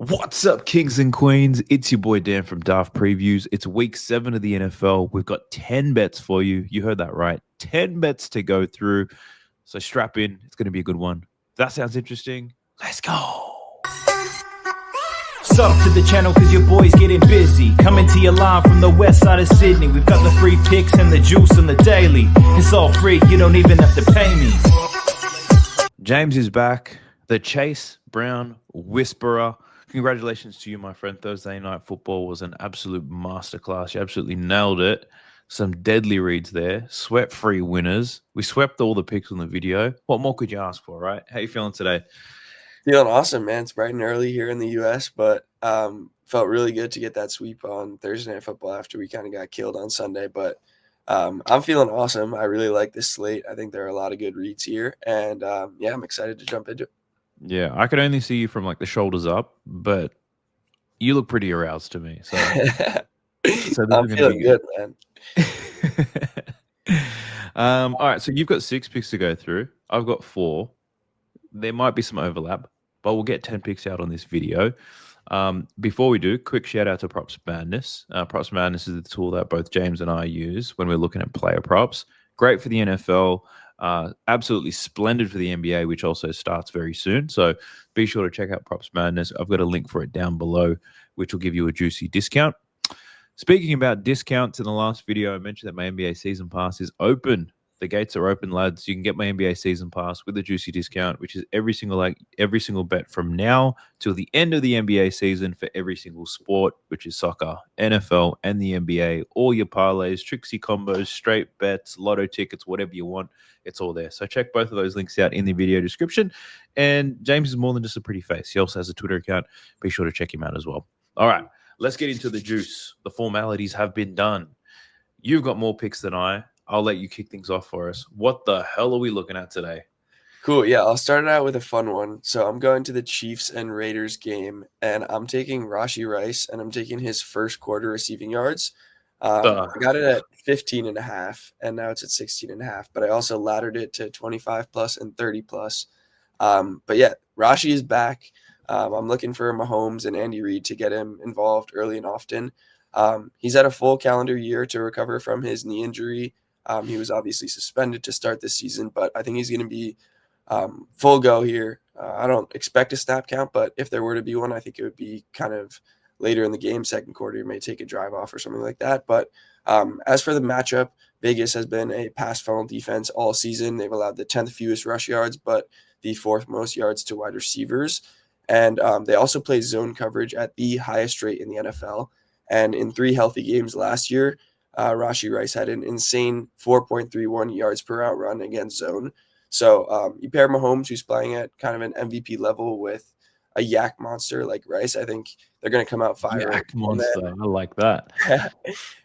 What's up, kings and queens? It's your boy Dan from Daft Previews. It's week 7 of the NFL. We've got 10 bets for you. You heard that right. 10 bets to go through. So strap in. It's going to be a good one. If that sounds interesting, let's go. Sub to the channel cause your boy's getting busy. Coming to your line from the west side of Sydney. We've got the free picks and the juice on the daily. It's all free, you don't even have to pay me. James is back. The Chase Brown Whisperer. Congratulations to you, my friend. Thursday Night Football was an absolute masterclass. You absolutely nailed it. Some deadly reads there. Sweat-free winners. We swept all the picks on the video. What more could you ask for, right? How you feeling today? Feeling awesome, man. It's bright and early here in the U.S., but felt really good to get that sweep on Thursday Night Football after we kind of got killed on Sunday. But I'm feeling awesome. I really like this slate. I think there are a lot of good reads here, and yeah, I'm excited to jump into it. Yeah, I could only see you from like the shoulders up, but you look pretty aroused to me. So, I'm feeling good, man. All right, so you've got 6 picks to go through. I've got 4. There might be some overlap, but we'll get 10 picks out on this video. Before we do, quick shout out to PropsMadness. PropsMadness is the tool that both James and I use when we're looking at player props. Great for the NFL. Absolutely splendid for the NBA, which also starts very soon. So be sure to check out PropsMadness. I've got a link for it down below, which will give you a juicy discount. Speaking about discounts, in the last video, I mentioned that my NBA season pass is open. The gates are open, lads. You can get my NBA season pass with a juicy discount, which is every single bet from now till the end of the NBA season for every single sport, which is soccer, NFL, and the NBA. All your parlays, tricksy combos, straight bets, lotto tickets, whatever you want, it's all there. So check both of those links out in the video description. And James is more than just a pretty face. He also has a Twitter account. Be sure to check him out as well. All right, let's get into the juice. The formalities have been done. You've got more picks than I. I'll let you kick things off for us. What the hell are we looking at today? Cool. Yeah, I'll start it out with a fun one. So I'm going to the Chiefs and Raiders game, and I'm taking Rashee Rice, and I'm taking his first quarter receiving yards. I got it at 15.5, and now it's at 16.5, but I also laddered it to 25 plus and 30 plus. But yeah, Rashee is back. I'm looking for Mahomes and Andy Reid to get him involved early and often. He's had a full calendar year to recover from his knee injury. He was obviously suspended to start this season, but I think he's going to be full go here. I don't expect a snap count, but if there were to be one, I think it would be kind of later in the game, second quarter. You may take a drive off or something like that. But as for the matchup, Vegas has been a pass funnel defense all season. They've allowed the 10th fewest rush yards, but the 4th most yards to wide receivers. And they also play zone coverage at the highest rate in the NFL. And in 3 healthy games last year, Rashee Rice had an insane 4.31 yards per out run against zone. So you pair Mahomes, who's playing at kind of an MVP level, with a yak monster like Rice. I think they're going to come out firing. Yak monster. I like that.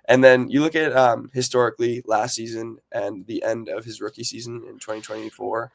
And then you look at historically last season and the end of his rookie season in 2024.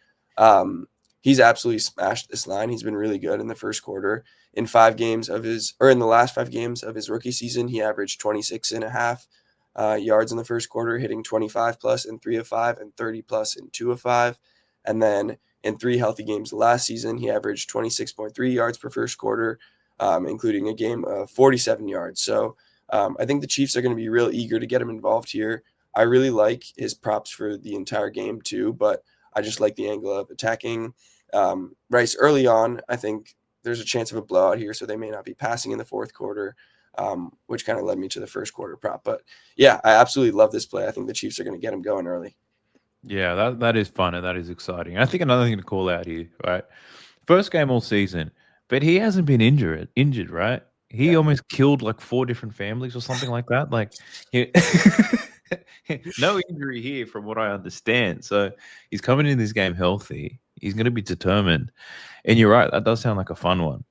He's absolutely smashed this line. He's been really good in the first quarter. In the last 5 games of his rookie season, he averaged 26.5 yards in the first quarter, hitting 25 plus in 3 of 5 and 30 plus in 2 of 5. And then in 3 healthy games last season, he averaged 26.3 yards per first quarter, including a game of 47 yards. So I think the Chiefs are going to be real eager to get him involved here. I really like his props for the entire game too, but I just like the angle of attacking Rice early on. I think there's a chance of a blowout here, so they may not be passing in the fourth quarter, which kind of led me to the first quarter prop. But yeah, I absolutely love this play. I think the Chiefs are going to get him going early. Yeah, that is fun and that is exciting. I think another thing to call out here, right? First game all season, but he hasn't been injured, right? He almost killed like 4 different families or something like that. Like, no injury here from what I understand. So he's coming in this game healthy. He's going to be determined. And you're right, that does sound like a fun one.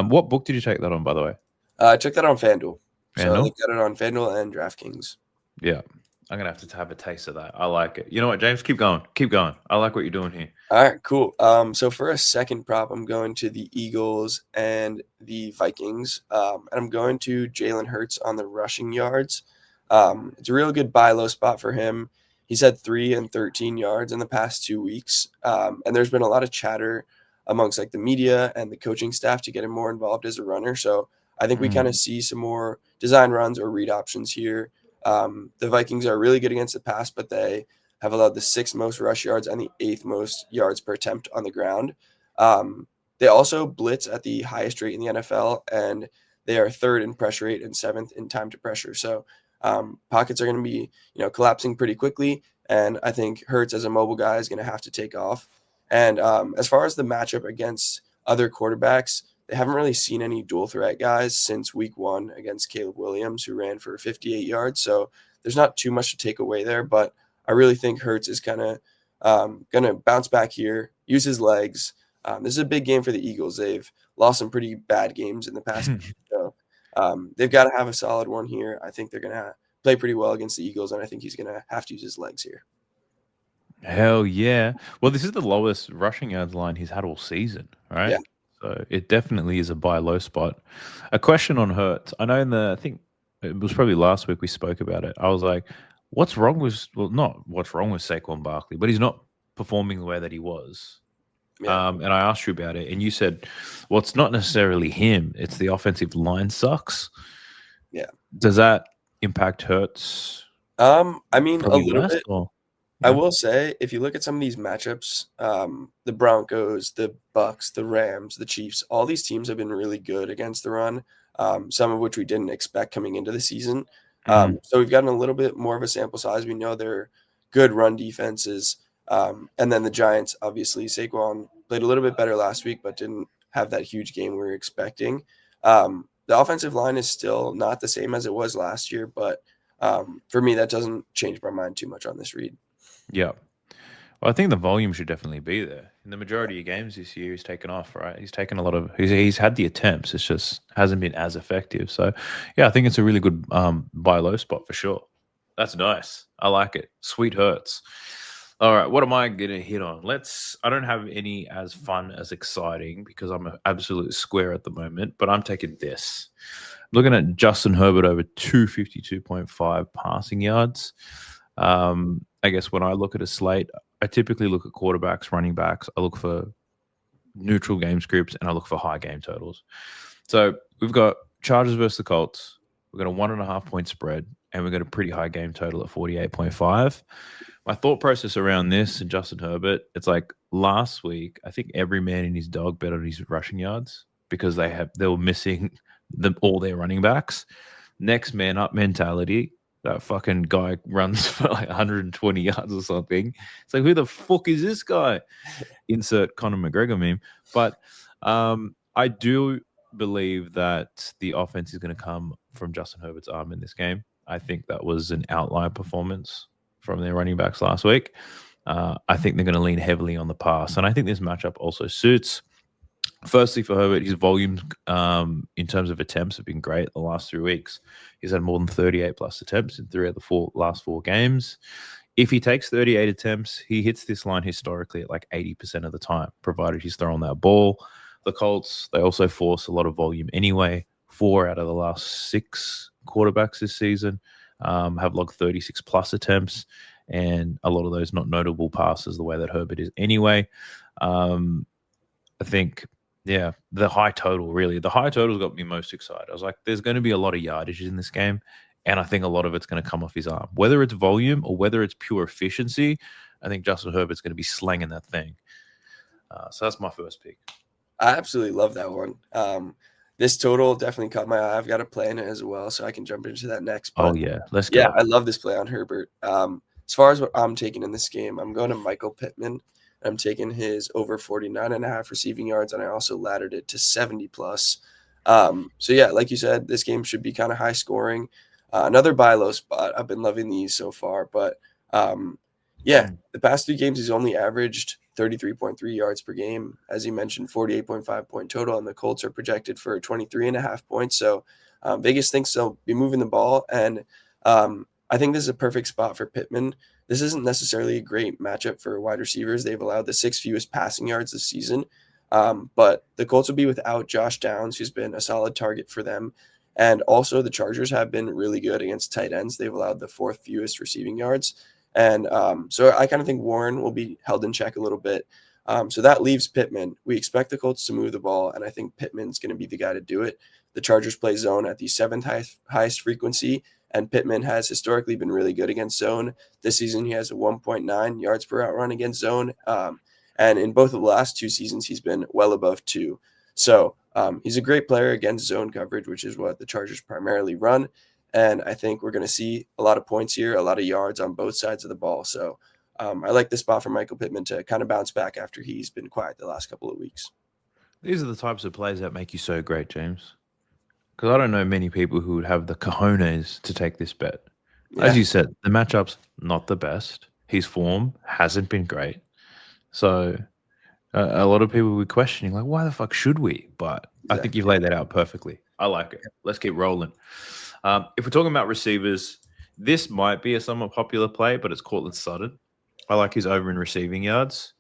What book did you take that on, by the way? I took that on FanDuel. So FanDuel? I looked at it on FanDuel and DraftKings. Yeah. I'm going to have a taste of that. I like it. You know what, James? Keep going. Keep going. I like what you're doing here. All right, cool. So for a second prop, I'm going to the Eagles and the Vikings. And I'm going to Jalen Hurts on the rushing yards. It's a real good buy low spot for him. He's had 3 and 13 yards in the past 2 weeks. And there's been a lot of chatter amongst like the media and the coaching staff to get him more involved as a runner. So I think we kind of see some more design runs or read options here. The Vikings are really good against the pass, but they have allowed the 6th most rush yards and the 8th most yards per attempt on the ground. They also blitz at the highest rate in the NFL, and they are 3rd in pressure rate and 7th in time to pressure. So pockets are going to be, collapsing pretty quickly, and I think Hurts as a mobile guy is going to have to take off. And as far as the matchup against other quarterbacks, they haven't really seen any dual threat guys since week 1 against Caleb Williams, who ran for 58 yards. So there's not too much to take away there, but I really think Hurts is kind of going to bounce back here, use his legs. This is a big game for the Eagles. They've lost some pretty bad games in the past. So they've got to have a solid one here. I think they're going to play pretty well against the Eagles, and I think he's going to have to use his legs here. Hell yeah. Well, this is the lowest rushing yards line he's had all season, right? Yeah. So it definitely is a buy low spot. A question on Hurts. I know I think it was probably last week we spoke about it. I was like, what's wrong with, not what's wrong with Saquon Barkley, but he's not performing the way that he was. Yeah. And I asked you about it, and you said, well, it's not necessarily him. It's the offensive line sucks. Yeah. Does that impact Hurts? I mean, a little bit. Yeah. I will say, if you look at some of these matchups, the Broncos, the Bucks, the Rams, the Chiefs, all these teams have been really good against the run, some of which we didn't expect coming into the season. So we've gotten a little bit more of a sample size. We know they're good run defenses. And then the Giants, obviously, Saquon played a little bit better last week, but didn't have that huge game we were expecting. The offensive line is still not the same as it was last year, but for me, that doesn't change my mind too much on this read. Yeah. Well, I think the volume should definitely be there. In the majority of games this year, he's taken off, right? He's taken a lot of, he's had the attempts. It's just hasn't been as effective. So, yeah, I think it's a really good buy low spot for sure. That's nice. I like it. Sweet Hurts. All right, what am I going to hit on? I don't have any as fun as exciting because I'm an absolute square at the moment, but I'm taking this. Looking at Justin Herbert over 252.5 passing yards. I guess when I look at a slate, I typically look at quarterbacks, running backs. I look for neutral game scripts, and I look for high game totals. So we've got Chargers versus the Colts. We've got a 1.5 point spread, and we've got a pretty high game total at 48.5. My thought process around this and Justin Herbert, it's like last week, I think every man and his dog bet on his rushing yards because they were missing all their running backs. Next man up mentality. That fucking guy runs for like 120 yards or something. It's like, who the fuck is this guy? Insert Conor McGregor meme. But I do believe that the offense is going to come from Justin Herbert's arm in this game. I think that was an outlier performance from their running backs last week. I think they're going to lean heavily on the pass. And I think this matchup also suits. Firstly, for Herbert, his volumes in terms of attempts have been great the last 3 weeks. He's had more than 38 plus attempts in 3 of the last 4 games. If he takes 38 attempts, he hits this line historically at like 80% of the time, provided he's throwing that ball. The Colts, they also force a lot of volume anyway. 4 out of the last 6 quarterbacks this season have logged 36 plus attempts, and a lot of those not notable passes the way that Herbert is anyway. I think, yeah, the high total got me most excited. I was like, there's going to be a lot of yardage in this game, and I think a lot of it's going to come off his arm. Whether it's volume or whether it's pure efficiency, I think Justin Herbert's going to be slanging that thing. So that's my first pick. I absolutely love that one. This total definitely caught my eye. I've got a play in it as well, so I can jump into that next. But, Let's go. Yeah, I love this play on Herbert. As far as what I'm taking in this game, I'm going to Michael Pittman. I'm taking his over 49.5 receiving yards, and I also laddered it to 70 plus. So yeah, like you said, this game should be kind of high scoring. Another buy low spot. I've been loving these so far, but yeah, the past 3 games he's only averaged 33.3 yards per game. As you mentioned, 48.5 point total, and the Colts are projected for 23.5 points. So Vegas thinks they'll be moving the ball, and I think this is a perfect spot for Pittman. This isn't necessarily a great matchup for wide receivers. They've allowed the 6th fewest passing yards this season. But the Colts will be without Josh Downs, who's been a solid target for them. And also the Chargers have been really good against tight ends. They've allowed the 4th fewest receiving yards. And so I kind of think Warren will be held in check a little bit. So that leaves Pittman. We expect the Colts to move the ball, and I think Pittman's going to be the guy to do it. The Chargers play zone at the seventh highest frequency, and Pittman has historically been really good against zone. This season, he has a 1.9 yards per out run against zone. And in both of the last 2 seasons, he's been well above 2. So he's a great player against zone coverage, which is what the Chargers primarily run. And I think we're going to see a lot of points here, a lot of yards on both sides of the ball. So I like this spot for Michael Pittman to kind of bounce back after he's been quiet the last couple of weeks. These are the types of plays that make you so great, James. Because I don't know many people who would have the cojones to take this bet. As you said, the matchup's not the best. His form hasn't been great. So a lot of people will be questioning, like, why the fuck should we? But I think you've laid that out perfectly. I like it. Let's keep rolling. If we're talking about receivers, this might be a somewhat popular play, but it's Courtland Sutton. I like his over in receiving yards.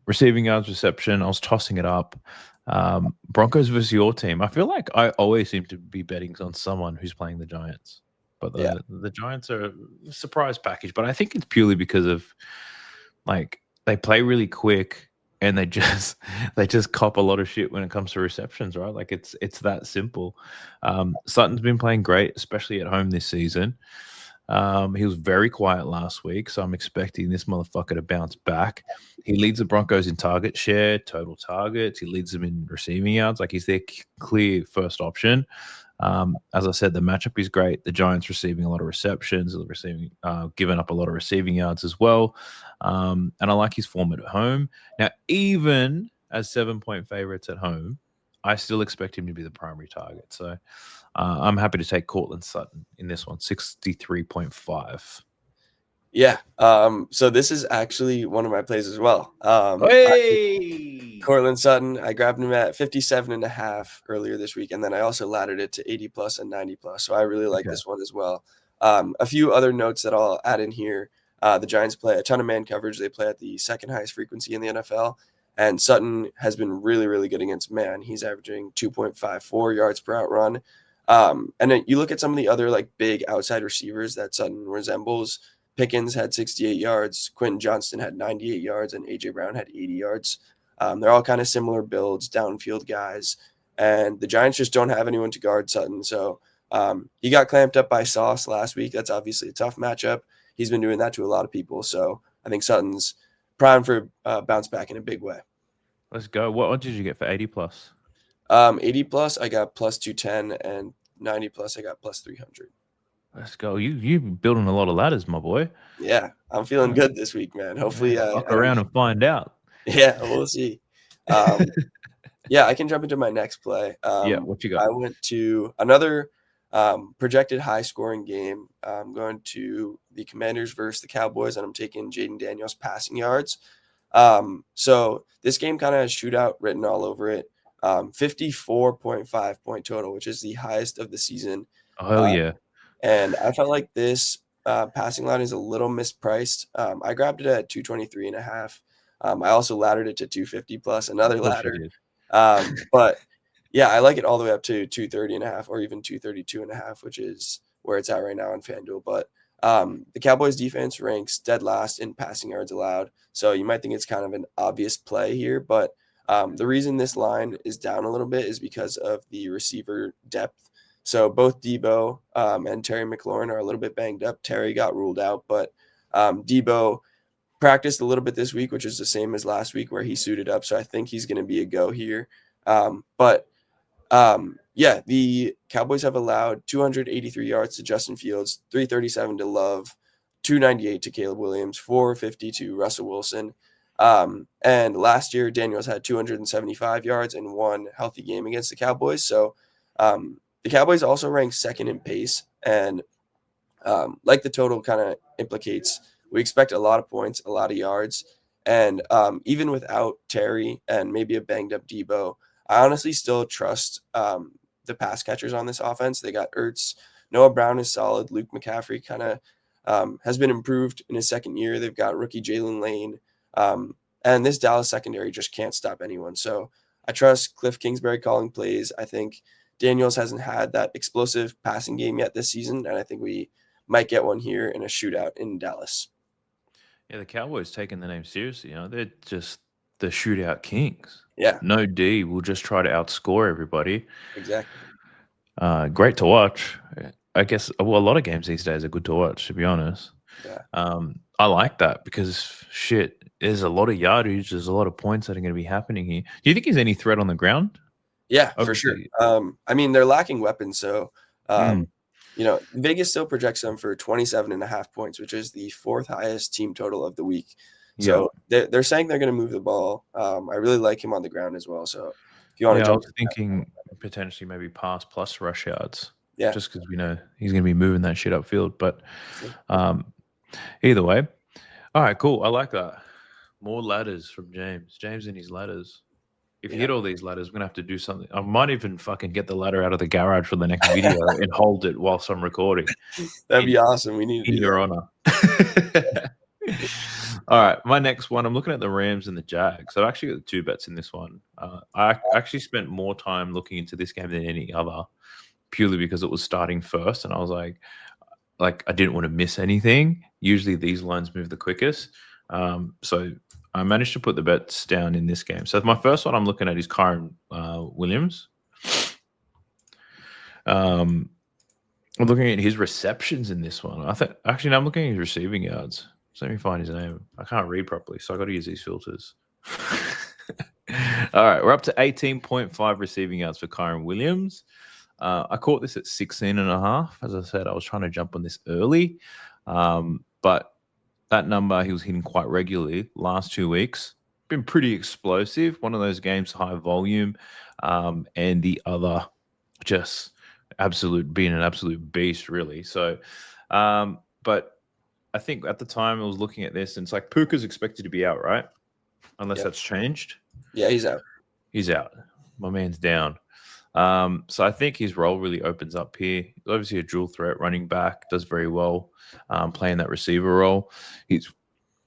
Receiving yards, reception. I was tossing it up. Broncos versus your team. I feel like I always seem to be betting on someone who's playing the Giants. But the Giants are a surprise package. But I think it's purely because of, like, they play really quick and they just cop a lot of shit when it comes to receptions, right? Like it's that simple. Sutton's been playing great, especially at home this season. He was very quiet last week, so I'm expecting this motherfucker to bounce back. He leads the Broncos in target share, total targets. He leads them in receiving yards. Like, he's their clear first option. As I said, the matchup is great. The Giants receiving a lot of receptions, giving up a lot of receiving yards as well. And I like his form at home. Now, even as 7-point favorites at home, I still expect him to be the primary target. So I'm happy to take Courtland Sutton in this one, 63.5. Yeah. So this is actually one of my plays as well. Courtland Sutton, I grabbed him at 57.5 earlier this week, and then I also laddered it to 80 plus and 90 plus. So I really like this one as well. A few other notes that I'll add in here. The Giants play a ton of man coverage. They play at the second highest frequency in the NFL. And Sutton has been really, really good against man. He's averaging 2.54 yards per out run. And then you look at some of the other, like, big outside receivers that Sutton resembles. Pickens had 68 yards. Quentin Johnston had 98 yards. And A.J. Brown had 80 yards. They're all kind of similar builds, downfield guys. And the Giants just don't have anyone to guard Sutton. So he got clamped up by Sauce last week. That's obviously a tough matchup. He's been doing that to a lot of people. So I think Sutton's prime for bounce back in a big way. Let's go. What did you get for 80 plus? 80 plus, I got plus 210, and 90 plus, I got plus 300. Let's go. You building a lot of ladders, my boy. Yeah, I'm feeling good this week, man. Hopefully, fuck around and find out. Yeah, we'll see. Yeah, I can jump into my next play. What you got? I went to another projected high-scoring game. I'm going to the Commanders versus the Cowboys, and I'm taking Jaden Daniels passing yards. So this game kind of has shootout written all over it. 54.5 point total, which is the highest of the season. Oh, yeah. And I felt like this passing line is a little mispriced. I grabbed it at 223.5. I also laddered it to 250 plus another ladder. But yeah, I like it all the way up to 230.5 or even 232.5, which is where it's at right now on FanDuel. But the Cowboys defense ranks dead last in passing yards allowed. So you might think it's kind of an obvious play here, but the reason this line is down a little bit is because of the receiver depth. So both Debo and Terry McLaurin are a little bit banged up. Terry got ruled out, but Debo practiced a little bit this week, which is the same as last week where he suited up. So I think he's going to be a go here. Yeah, the Cowboys have allowed 283 yards to Justin Fields, 337 to Love, 298 to Caleb Williams, 450 to Russell Wilson. And last year, Daniels had 275 yards in one healthy game against the Cowboys. So the Cowboys also rank second in pace. And like the total kind of implicates, we expect a lot of points, a lot of yards. And even without Terry and maybe a banged up Debo, I honestly still trust the pass catchers on this offense. They got Ertz. Noah Brown is solid. Luke McCaffrey kind of has been improved in his second year. They've got rookie Jalen Lane. And this Dallas secondary just can't stop anyone. So I trust Cliff Kingsbury calling plays. I think Daniels hasn't had that explosive passing game yet this season, and I think we might get one here in a shootout in Dallas. Yeah, the Cowboys taking the name seriously. They're just the shootout kings. Yeah, No D. We'll just try to outscore everybody. exactly. Great to watch. I guess a lot of games these days are good to watch, to be honest. Yeah. I like that because shit, there's a lot of yardage. There's a lot of points that are going to be happening here. Do you think he's any threat on the ground? Yeah, for sure. I mean, they're lacking weapons, so Vegas still projects them for 27.5 points, which is the fourth highest team total of the week. So they're saying they're going to move the ball. I really like him on the ground as well. So if you want to I jump, was thinking potentially maybe pass plus rush yards. Yeah. Just because we know he's going to be moving that shit upfield. But Sure. Either way, all right, cool. I like that. More ladders from James. James and his ladders. If you hit all these ladders, we're going to have to do something. I might even fucking get the ladder out of the garage for the next video and hold it whilst I'm recording. That'd be awesome. We need to In do your that. honor. All right, my next one. I'm looking at the Rams and the Jags. I've actually got 2 bets in this one. I actually spent more time looking into this game than any other, purely because it was starting first, and I was like I didn't want to miss anything. Usually these lines move the quickest, so I managed to put the bets down in this game. So my first one I'm looking at is Kyren Williams. I'm looking at his receptions in this one. I'm looking at his receiving yards. So let me find his name. I can't read properly, so I got to use these filters. All right, we're up to 18.5 receiving yards for Kyren Williams. I caught this at 16.5. As I said, I was trying to jump on this early, but that number he was hitting quite regularly last 2 weeks. Been pretty explosive. One of those games, high volume, and the other just being an absolute beast, really. So, but I think at the time I was looking at this, and it's like Puka's expected to be out, right? Unless that's changed. Yeah, he's out. He's out. My man's down. So I think his role really opens up here. He's obviously a dual threat running back, does very well playing that receiver role. His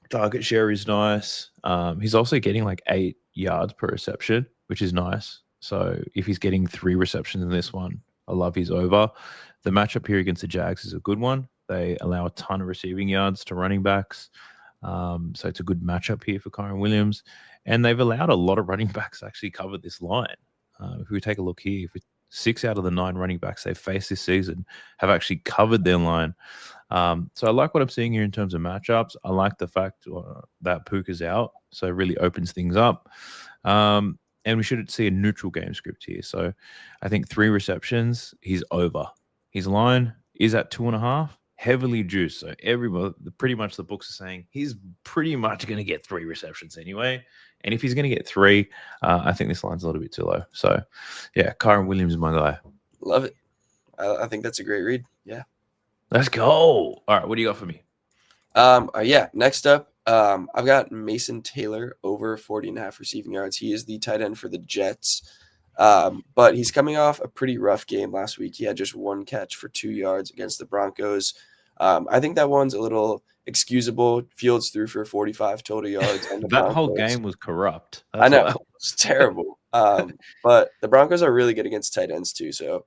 target share is nice. He's also getting like 8 yards per reception, which is nice. So if he's getting 3 receptions in this one, I love his over. The matchup here against the Jags is a good one. They allow a ton of receiving yards to running backs. So it's a good matchup here for Kyren Williams. And they've allowed a lot of running backs to actually cover this line. If we take a look here, 6 out of the 9 running backs they've faced this season have actually covered their line. So I like what I'm seeing here in terms of matchups. I like the fact that Puka's out, so it really opens things up. And we should see a neutral game script here. So I think 3 receptions, he's over. His line is at 2.5, heavily juiced. So pretty much the books are saying he's pretty much going to get 3 receptions anyway. And if he's going to get 3, I think this line's a little bit too low. So, yeah, Kyren Williams is my guy. Love it. I think that's a great read. Yeah. Let's go. All right, what do you got for me? Next up, I've got Mason Taylor over 40.5 receiving yards. He is the tight end for the Jets. But he's coming off a pretty rough game last week. He had just 1 catch for 2 yards against the Broncos. I think that one's a little excusable. Fields threw for 45 total yards. And that whole game was corrupt. I know. It's terrible. But the Broncos are really good against tight ends too. So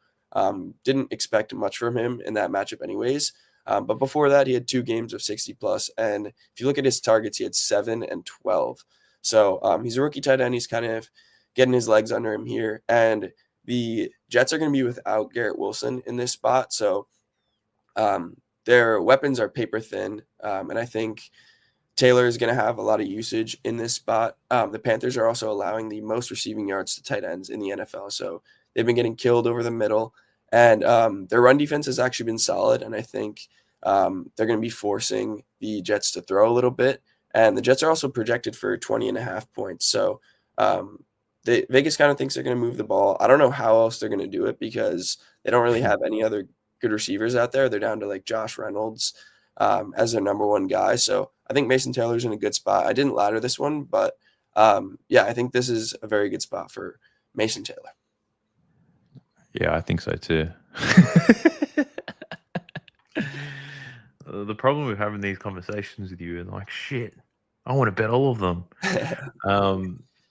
didn't expect much from him in that matchup anyways. But before that, he had 2 games of 60 plus. And if you look at his targets, he had 7 and 12. So he's a rookie tight end. He's kind of getting his legs under him here. And the Jets are going to be without Garrett Wilson in this spot. So their weapons are paper thin. And I think Taylor is going to have a lot of usage in this spot. The Panthers are also allowing the most receiving yards to tight ends in the NFL. So they've been getting killed over the middle. And their run defense has actually been solid. And I think they're going to be forcing the Jets to throw a little bit. And the Jets are also projected for 20.5 points. So Vegas kind of thinks they're going to move the ball. I don't know how else they're going to do it because they don't really have any other good receivers out there. They're down to like Josh Reynolds as their number 1 guy. So I think Mason Taylor's in a good spot. I didn't ladder this one, but I think this is a very good spot for Mason Taylor. Yeah, I think so too. The problem with having these conversations with you and like, shit, I want to bet all of them.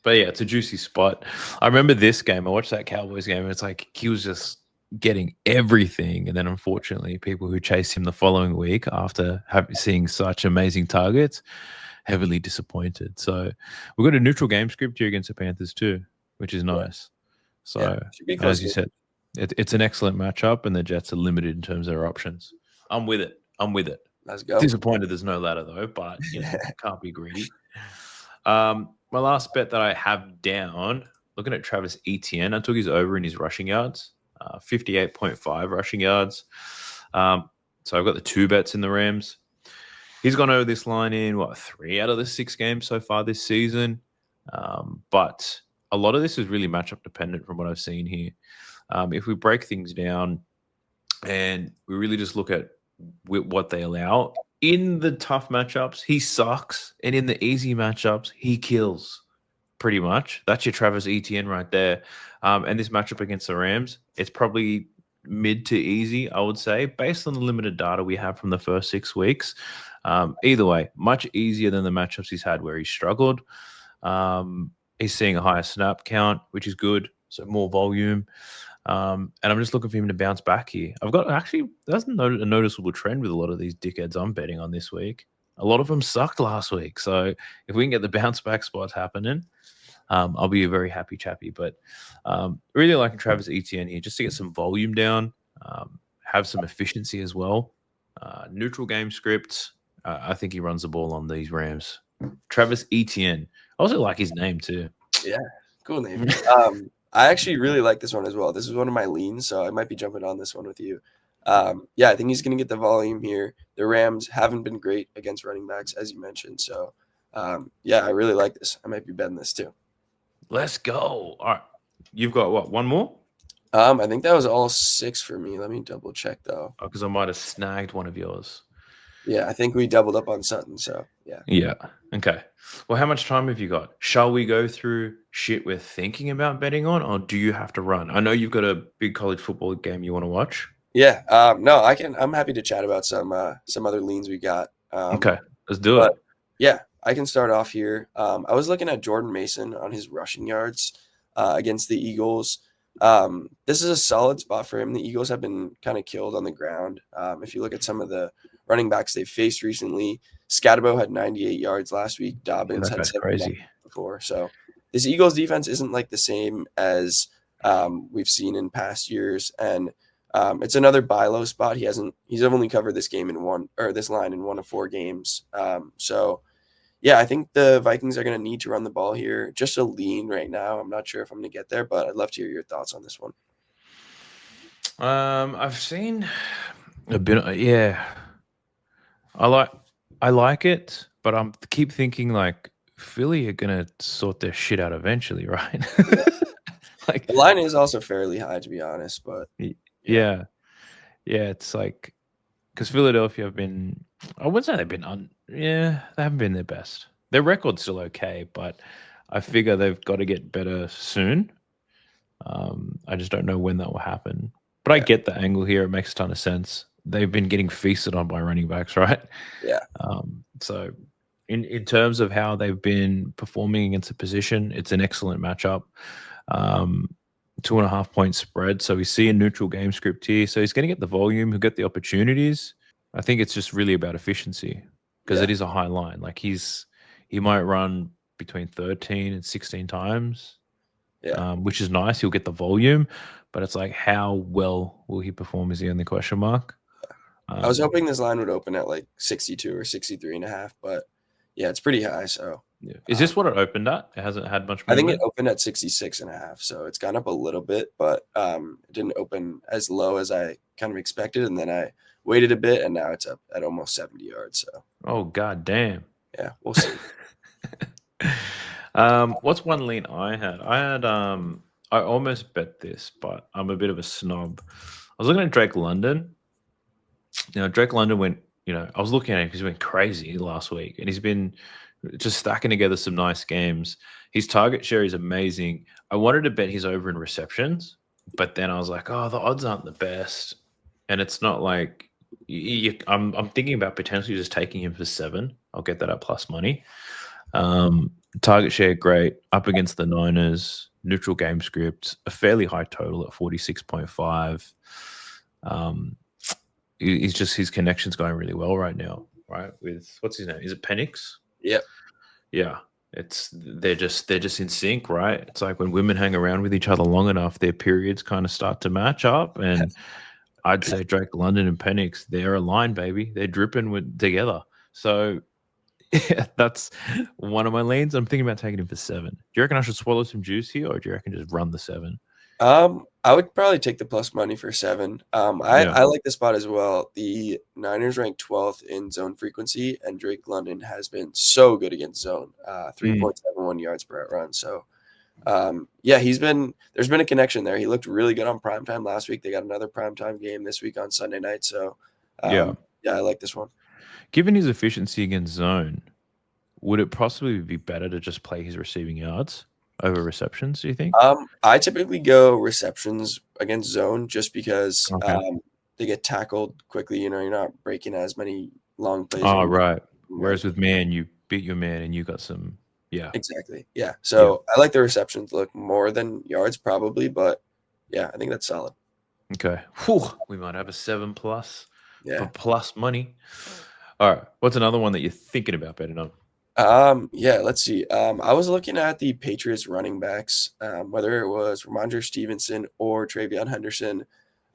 But yeah, it's a juicy spot. I remember this game. I watched that Cowboys game, and it's like he was just getting everything, and then unfortunately, people who chase him the following week after seeing such amazing targets, heavily disappointed. So we've got a neutral game script here against the Panthers too, which is nice. So should be and close as you game. said, it's an excellent matchup, and the Jets are limited in terms of their options. I'm with it. Let's go. Disappointed there's no ladder though, but can't be greedy. My last bet that I have down, looking at Travis Etienne, I took his over in his rushing yards, 58.5 rushing yards. So I've got the 2 bets in the Rams. He's gone over this line in 3 out of the 6 games so far this season. But a lot of this is really matchup dependent from what I've seen here. If we break things down and we really just look at what they allow in the tough matchups, he sucks, and in the easy matchups, he kills. Pretty much, that's your Travis Etienne right there. And this matchup against the Rams, it's probably mid to easy, I would say, based on the limited data we have from the first 6 weeks. Either way, much easier than the matchups he's had where he struggled. He's seeing a higher snap count, which is good, so more volume. And I'm just looking for him to bounce back here. I've got that's a noticeable trend with a lot of these dickheads I'm betting on this week. A lot of them sucked last week. So if we can get the bounce back spots happening, I'll be a very happy chappy. But really liking Travis Etienne here just to get some volume down, have some efficiency as well. Neutral game script. I think he runs the ball on these Rams. Travis Etienne. I also like his name too. Yeah, cool name. I actually really like this one as well. This is one of my leans, so I might be jumping on this one with you. Yeah, I think he's going to get the volume here. The Rams haven't been great against running backs, as you mentioned. So, yeah, I really like this. I might be betting this too. Let's go. All right. You've got what? One more? I think that was all 6 for me. Let me double check though. Because I might have snagged one of yours. Yeah, I think we doubled up on Sutton. So yeah. Yeah. Okay. Well, how much time have you got? Shall we go through shit we're thinking about betting on, or do you have to run? I know you've got a big college football game you want to watch. Yeah. No, I can. I'm happy to chat about some other leans we got. Okay. Let's do it. Yeah, I can start off here. I was looking at Jordan Mason on his rushing yards against the Eagles. This is a solid spot for him. The Eagles have been kind of killed on the ground. If you look at some of the running backs they've faced recently, Scatabo had 98 yards last week. Dobbins had 70 before. So this Eagles defense isn't like the same as we've seen in past years. And it's another buy low spot. He's only covered this game this line in 1 of 4 games. So yeah, I think the Vikings are going to need to run the ball here. Just a lean right now. I'm not sure if I'm going to get there, but I'd love to hear your thoughts on this one. I've seen a bit. Yeah, I like it, but I'm keep thinking like Philly are going to sort their shit out eventually, right? Like the line is also fairly high, to be honest, but yeah, it's like because Philadelphia have been. I wouldn't say they've been they haven't been their best. Their record's still okay, but I figure they've got to get better soon. I just don't know when that will happen. But I get the angle here. It makes a ton of sense. They've been getting feasted on by running backs, right? Yeah. So in terms of how they've been performing against the position, it's an excellent matchup. 2.5 point spread. So we see a neutral game script here. So he's going to get the volume, he'll get the opportunities. I think it's just really about efficiency because it is a high line. Like he might run between 13 and 16 times, which is nice. He'll get the volume, but it's like how well will he perform is the only question mark. I was hoping this line would open at like 62 or 63.5, but yeah, it's pretty high. So yeah. Is this what it opened at? It hasn't had much movement? I think it opened at 66.5, so it's gone up a little bit, but it didn't open as low as I kind of expected, and then I waited a bit, and now it's up at almost 70 yards. So oh god damn. Yeah, we'll see. What's one lean I had? I almost bet this, but I'm a bit of a snob. I was looking at Drake London. Drake London went, I was looking at him because he went crazy last week, and he's been just stacking together some nice games. His target share is amazing. I wanted to bet he's over in receptions, but then I was like, oh, the odds aren't the best. And it's not like I'm thinking about potentially just taking him for 7. I'll get that at plus money. Target share, great. Up against the Niners. neutral game script, a fairly high total at 46.5. He's just his connection's going really well right now, right? With what's his name? Is it Penix? Yep. Yeah. They're just in sync, right? It's like when women hang around with each other long enough, their periods kind of start to match up. And I'd say Drake London and Penix, they're aligned, baby. They're dripping together. So yeah, that's one of my lanes. I'm thinking about taking him for 7. Do you reckon I should swallow some juice here, or do you reckon just run the 7? I would probably take the plus money for 7. I like the spot as well. The Niners ranked 12th in zone frequency, and Drake London has been so good against zone, 3.71 yards per run. So, yeah, there's been a connection there. He looked really good on primetime last week. They got another primetime game this week on Sunday night. So, Yeah. I like this one. Given his efficiency against zone, would it possibly be better to just play his receiving yards over receptions, do you think? I typically go receptions against zone just because Okay. they get tackled quickly. You're not breaking as many long plays. Oh, right. Whereas with man, you beat your man and you got some, yeah. Exactly. Yeah. So I like the receptions look more than yards probably, but yeah, I think that's solid. Okay. Whew, we might have a 7+ for Yeah. plus money. All right. What's another one that you're thinking about betting on? Yeah, let's see. I was looking at the Patriots running backs, whether it was Ramondre Stevenson or Travion Henderson.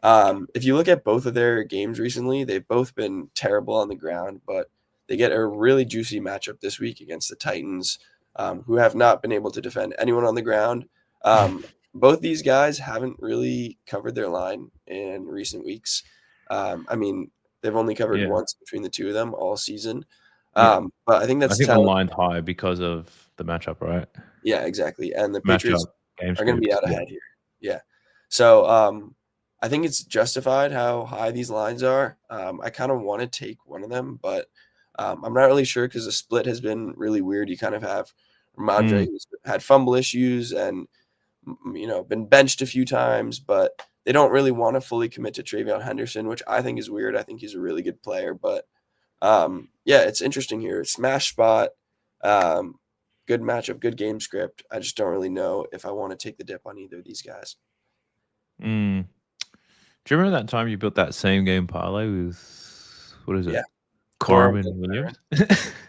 If you look at both of their games recently, they've both been terrible on the ground, but they get a really juicy matchup this week against the Titans, who have not been able to defend anyone on the ground. Both these guys haven't really covered their line in recent weeks. I mean, they've only covered Yeah. once between the two of them all season. Yeah. But I think I that's think the telling. line's high because of the matchup, right? Yeah, exactly. And the Patriots Matchup, game are going to be scripts. out Yeah. ahead here. Yeah. So I think it's justified how high these lines are. I kind of want to take one of them, but I'm not really sure because the split has been really weird. You kind of have Ramondre who's had fumble issues and been benched a few times, but they don't really want to fully commit to Travion Henderson, which I think is weird. I think he's a really good player, but yeah, it's interesting here. Smash spot, good matchup, good game script. I just don't really know if I want to take the dip on either of these guys. Mm. Do you remember that time you built that same game parlay with, what is it? Yeah. Corbin Williams?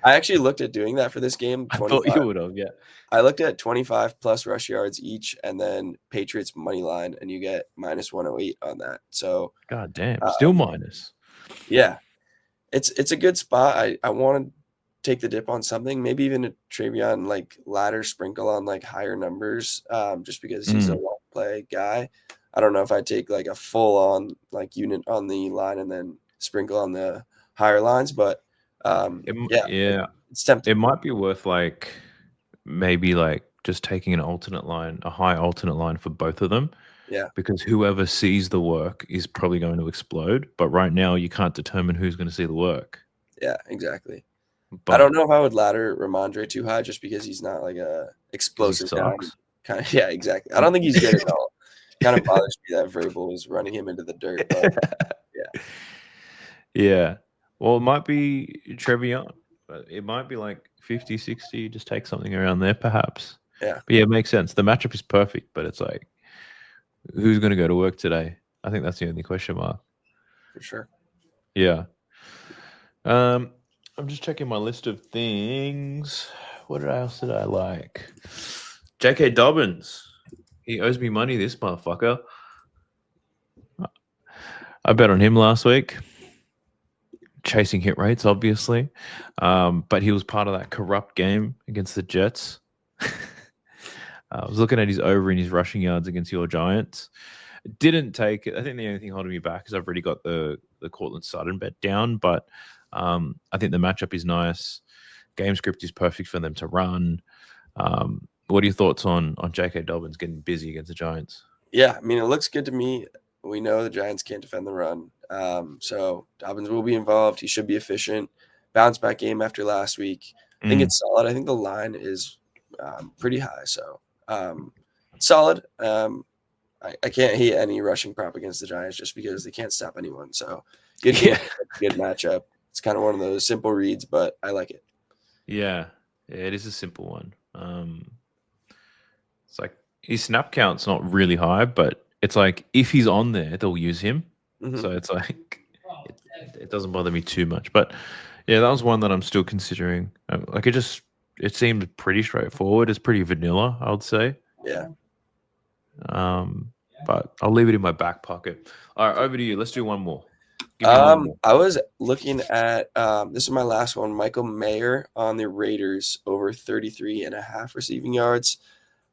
I actually looked at doing that for this game. I thought you would have, yeah. I looked at 25 plus rush yards each, and then Patriots money line, and you get minus 108 on that. So, God damn, still minus. Yeah, it's a good spot. I want to take the dip on something, maybe even a Travion like ladder sprinkle on like higher numbers, just because he's a long play guy. I don't know if I take like a full on like unit on the line and then sprinkle on the higher lines, but it's tempting. It might be worth like maybe like just taking an alternate line, a high alternate line for both of them. Yeah, because whoever sees the work is probably going to explode. But right now, you can't determine who's going to see the work. Yeah, exactly. But I don't know if I would ladder Ramondre too high just because he's not like a explosive guy. Kind of, yeah, exactly. I don't think he's good at all. Kind of bothers me that Vrabel is running him into the dirt. But yeah. Yeah. Well, it might be Trevion. It might be like 50, 60. Just take something around there, perhaps. Yeah. But yeah, it makes sense. The matchup is perfect, but it's like, who's going to go to work today? I think that's the only question mark. For sure. Yeah. I'm just checking my list of things. What else did I like? J.K. Dobbins. He owes me money, this motherfucker. I bet on him last week. Chasing hit rates, obviously. But he was part of that corrupt game against the Jets. I was looking at his over in his rushing yards against your Giants. Didn't take it. I think the only thing holding me back is I've already got the Cortland Sutton bet down, but I think the matchup is nice. Game script is perfect for them to run. What are your thoughts on J.K. Dobbins getting busy against the Giants? Yeah, I mean, it looks good to me. We know the Giants can't defend the run. So Dobbins will be involved. He should be efficient. Bounce back game after last week. I think it's solid. I think the line is pretty high. So solid. I can't hate any rushing prop against the Giants just because they can't stop anyone. So good game, good matchup. It's kind of one of those simple reads, but I like it. Yeah, it is a simple one. It's like his snap count's not really high, but it's like if he's on there, they'll use him. So it's like it doesn't bother me too much. But yeah, that was one that I'm still considering. Like it seemed pretty straightforward. It's pretty vanilla, I would say. Yeah. But I'll leave it in my back pocket. All right, over to you. Let's do one more. Give me one more. I was looking at this is my last one. Michael Mayer on the Raiders over 33.5 receiving yards.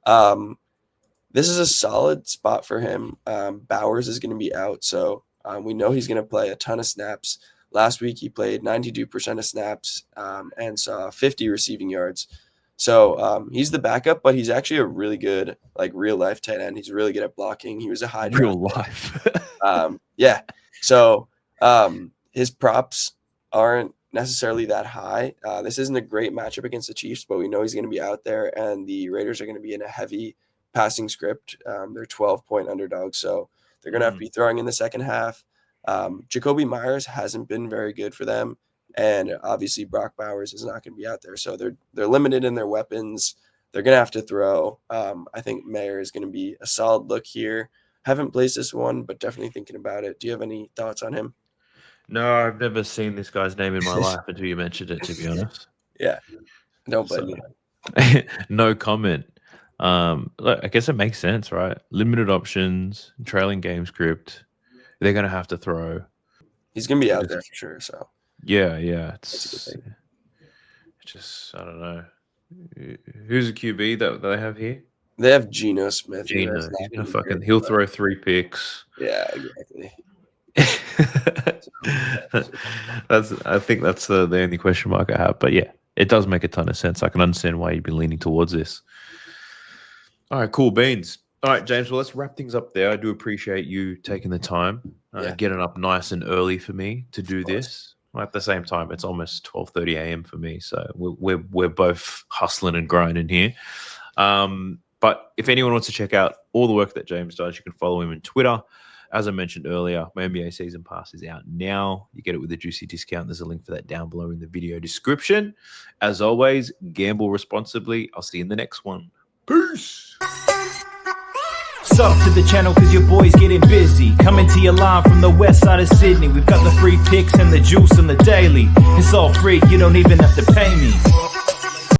This is a solid spot for him. Bowers is going to be out, so we know he's going to play a ton of snaps. Last week he played 92% of snaps and saw 50 receiving yards. So he's the backup, but he's actually a really good, like, real life tight end. He's really good at blocking. He was a high real life. Yeah. So his props aren't necessarily that high. This isn't a great matchup against the Chiefs, but we know he's going to be out there, and the Raiders are going to be in a heavy passing script. They're 12-point underdogs, so they're going to have to be throwing in the second half. Jacoby Myers hasn't been very good for them, and obviously Brock Bowers is not going to be out there, so they're limited in their weapons. They're going to have to throw. I think Mayer is going to be a solid look here. Haven't placed this one, but definitely thinking about it. Do you have any thoughts on him? No, I've never seen this guy's name in my life until you mentioned it, to be honest. Yeah. Don't blame me. No comment. Look, I guess it makes sense, right? Limited options, trailing game script. They're going to have to throw. He's going to be out there for sure. So yeah. It's just, I don't know. Who's the QB that they have here? They have Geno Smith. He'll throw 3 picks. Yeah, exactly. I think that's the only question mark I have. But yeah, it does make a ton of sense. I can understand why you'd be leaning towards this. All right, cool beans. All right, James, well, let's wrap things up there. I do appreciate you taking the time, getting up nice and early for me to do this. Well, at the same time, it's almost 12:30 a.m. for me, so we're both hustling and grinding here. But if anyone wants to check out all the work that James does, you can follow him on Twitter. As I mentioned earlier, my NBA season pass is out now. You get it with a juicy discount. There's a link for that down below in the video description. As always, gamble responsibly. I'll see you in the next one. Peace. Sub to the channel cause your boy's getting busy. Coming to your line from the west side of Sydney. We've got the free picks and the juice on the daily. It's all free, you don't even have to pay me.